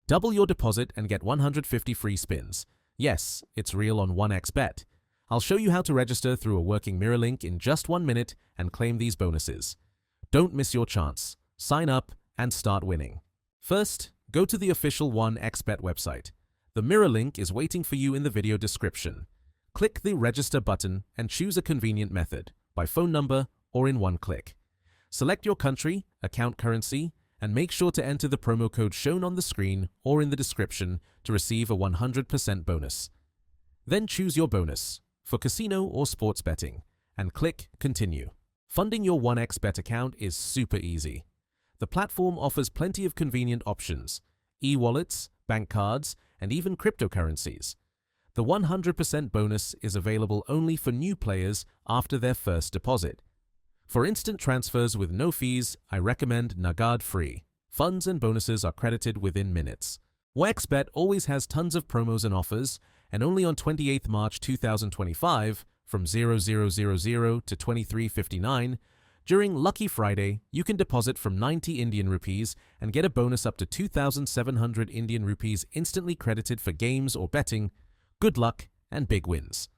Double your deposit and get 150 free spins. Yes, it's real on 1xBet. I'll show you how to register through a working mirror link in just 1 minute and claim these bonuses. Don't miss your chance. Sign up and start winning. First, go to the official 1xBet website. The mirror link is waiting for you in the video description. Click the register button and choose a convenient method, by phone number or in one click. Select your country, account currency, and make sure to enter the promo code shown on the screen or in the description to receive a 100% bonus. Then choose your bonus for casino or sports betting and click Continue. Funding your 1xBet account is super easy. The platform offers plenty of convenient options: e-wallets, bank cards, and even cryptocurrencies. The 100% bonus is available only for new players after their first deposit. For instant transfers with no fees, I recommend Nagad Free. Funds and bonuses are credited within minutes. 1xBet always has tons of promos and offers, and only on 28th March 2025, from 0000 to 23:59, during Lucky Friday, you can deposit from 90 Indian rupees and get a bonus up to 2,700 Indian rupees instantly credited for games or betting. Good luck and big wins.